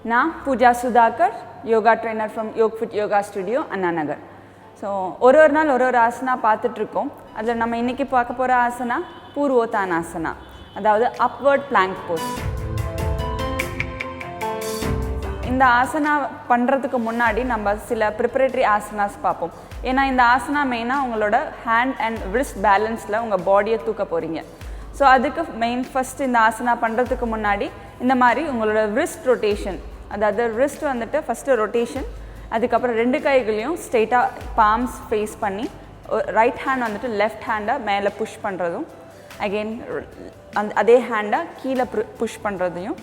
நான் Pooja Sudhakar, yoga trainer from Yogfit yoga studio, Anna Nagar. So ஒரு நாள் ஒரு ஆசனா பார்த்துட்ருக்கோம். அதில் நம்ம இன்றைக்கி பார்க்க போகிற ஆசனா பூர்வோத்தானாசனா, அதாவது அப்வர்ட் பிளாங்க் போஸ். இந்த ஆசனா பண்ணுறதுக்கு முன்னாடி நம்ம சில ப்ரிப்பரேட்டரி ஆசனாஸ் பார்ப்போம். ஏன்னா இந்த ஆசனா மெயினாக உங்களோட ஹேண்ட் அண்ட் ரிஸ்ட் பேலன்ஸில் உங்கள் பாடியை தூக்க போகிறீங்க. ஸோ அதுக்கு ஃபஸ்ட் இந்த ஆசனா பண்ணுறதுக்கு முன்னாடி இந்த மாதிரி உங்களோட ரிஸ்ட் ரொட்டேஷன், அதாவது ரிஸ்ட் வந்துட்டு ஃபஸ்ட்டு ரொட்டேஷன், அதுக்கப்புறம் 2 கைகளையும் ஸ்ட்ரெயிட்டாக பாம்ஸ் ஃபேஸ் பண்ணி ரைட் ஹேண்ட் வந்துட்டு லெஃப்ட் ஹேண்டை மேலே புஷ் பண்ணுறதும், அகெயின் அதே ஹேண்டை கீழே புஷ் பண்ணுறதையும்,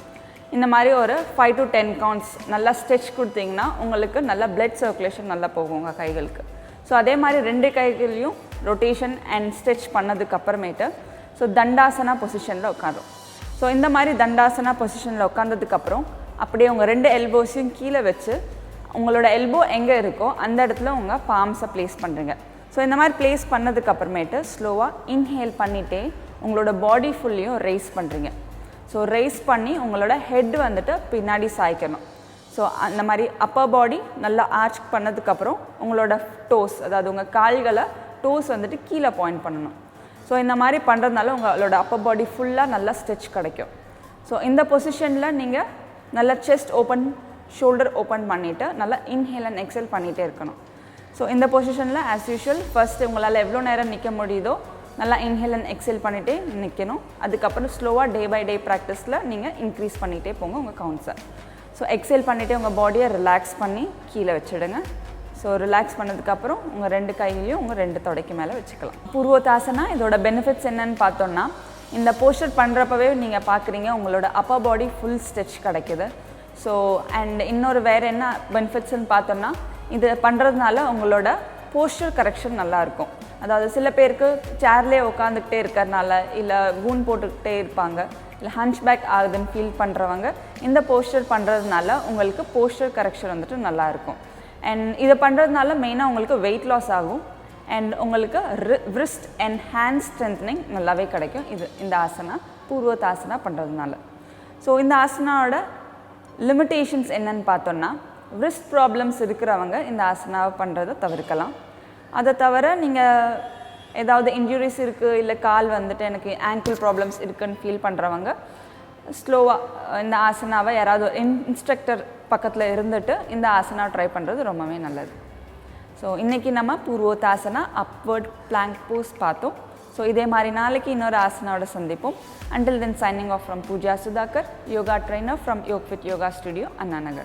இந்த மாதிரி ஒரு 5 to 10 கவுண்ட்ஸ் நல்லா ஸ்ட்ரெச் கொடுத்தீங்கன்னா உங்களுக்கு நல்லா பிளட் சர்க்குலேஷன் நல்லா போகும் உங்கள் கைகளுக்கு. ஸோ அதே மாதிரி 2 கைகளையும் rotation and stretch பண்ணதுக்கப்புறமேட்டு so Dandasana பொசிஷனில் உட்காரும். ஸோ இந்த மாதிரி தண்டாசனா பொசிஷனில் உட்காந்ததுக்கப்புறம் அப்படியே உங்கள் 2 எல்போஸையும் கீழே வச்சு உங்களோட எல்போ எங்கே இருக்கோ அந்த இடத்துல உங்கள் பாம்ஸை ப்ளேஸ் பண்ணுறீங்க. ஸோ இந்த மாதிரி ப்ளேஸ் பண்ணதுக்கப்புறமேட்டு ஸ்லோவாக இன்ஹேல் பண்ணிகிட்டே உங்களோட பாடி ஃபுல்லையும் ரைஸ் பண்ணுறீங்க. ஸோ ரைஸ் பண்ணி உங்களோட ஹெட் வந்துட்டு பின்னாடி சாய்க்கணும். ஸோ அந்த மாதிரி அப்பர் பாடி நல்லா ஆர்ச் பண்ணதுக்கப்புறம் உங்களோட டோஸ், அதாவது உங்கள் கால்களை டோஸ் வந்துட்டு கீழே பாயிண்ட் பண்ணணும். ஸோ இந்த மாதிரி பண்ணுறதுனால உங்களோட அப்பர் பாடி ஃபுல்லாக நல்லா ஸ்ட்ரெச் கிடைக்கும். ஸோ இந்த பொசிஷனில் நீங்கள் நல்லா செஸ்ட் ஓப்பன், ஷோல்டர் ஓப்பன் பண்ணிவிட்டு நல்லா இன்ஹேல் அண்ட் எக்ஸேல் பண்ணிகிட்டே இருக்கணும். ஸோ இந்த பொசிஷனில் ஆஸ் யூஷுவல் ஃபஸ்ட்டு உங்களால் எவ்வளோ நேரம் நிற்க முடியுதோ நல்லா இன்ஹேல் அண்ட் எக்ஸேல் பண்ணிகிட்டே நிற்கணும். அதுக்கப்புறம் ஸ்லோவாக டே பை டே ப்ராக்டிஸில் நீங்கள் இன்க்ரீஸ் பண்ணிகிட்டே போங்க உங்கள் கவுண்ட்ஸை. ஸோ எக்ஸேல் பண்ணிவிட்டு உங்கள் பாடியை ரிலாக்ஸ் பண்ணி கீழே வச்சுடுங்க. ஸோ ரிலாக்ஸ் பண்ணதுக்கப்புறம் உங்கள் 2 கையிலையும் உங்கள் 2 தொடைக்கு மேலே வச்சுக்கலாம். பூர்வோத்தாசனா இதோட பெனிஃபிட்ஸ் என்னன்னு பார்த்தோன்னா, இந்த போஸ்டர் பண்ணுறப்பவே நீங்கள் பார்க்குறீங்க உங்களோட அப்பர் பாடி ஃபுல் ஸ்ட்ரெச் கிடைக்குது. ஸோ அண்ட் இன்னொரு வேறு என்ன பெனிஃபிட்ஸ்ன்னு பார்த்தோன்னா, இது பண்ணுறதுனால உங்களோட போஸ்டர் கரெக்ஷன் நல்லாயிருக்கும். அதாவது சில பேருக்கு சேர்லேயே உட்காந்துக்கிட்டே இருக்கிறதுனால, இல்லை கூன் போட்டுக்கிட்டே இருப்பாங்க, இல்லை ஹன்ச்பேக் ஆகுதுன்னு ஃபீல் பண்ணுறவங்க இந்த போஸ்டர் பண்ணுறதுனால உங்களுக்கு போஸ்டர் கரெக்ஷன் வந்துட்டு நல்லாயிருக்கும். அண்ட் இதை பண்ணுறதுனால மெயினாக உங்களுக்கு வெயிட் லாஸ் ஆகும் அண்ட் உங்களுக்கு ரிஸ்ட் அண்ட் ஹேண்ட் ஸ்ட்ரென்த்னிங் நல்லாவே கிடைக்கும் இந்த ஆசனா பூர்வோத்தாசனா பண்ணுறதுனால. ஸோ இந்த ஆசனாவோட லிமிட்டேஷன்ஸ் என்னன்னு பார்த்தோன்னா, ரிஸ்ட் ப்ராப்ளம்ஸ் இருக்கிறவங்க இந்த ஆசனாவை பண்ணுறதை தவிர்க்கலாம். அதை தவிர நீங்கள் ஏதாவது இன்ஜுரிஸ் இருக்குது, இல்லை கால் வந்துட்டு எனக்கு ஆங்கிள் ப்ராப்ளம்ஸ் இருக்குதுன்னு ஃபீல் பண்ணுறவங்க ஸ்லோவாக இந்த ஆசனாவை யாராவது இன்ஸ்ட்ரக்டர் பக்கத்தில் இருந்துட்டு இந்த ஆசனாவை ட்ரை பண்ணுறது ரொம்பவே நல்லது. ஸோ இன்றைக்கி நம்ம பூர்வோத்தாசனா அப்வர்ட் பிளாங்க் போஸ் பார்த்தோம். ஸோ இதே மாதிரி நாளைக்கு இன்னொரு ஆசனாவோட சந்திப்போம். Until then, signing off from Pooja Sudhakar, yoga trainer from Yogfit Yoga Studio, Anna Nagar.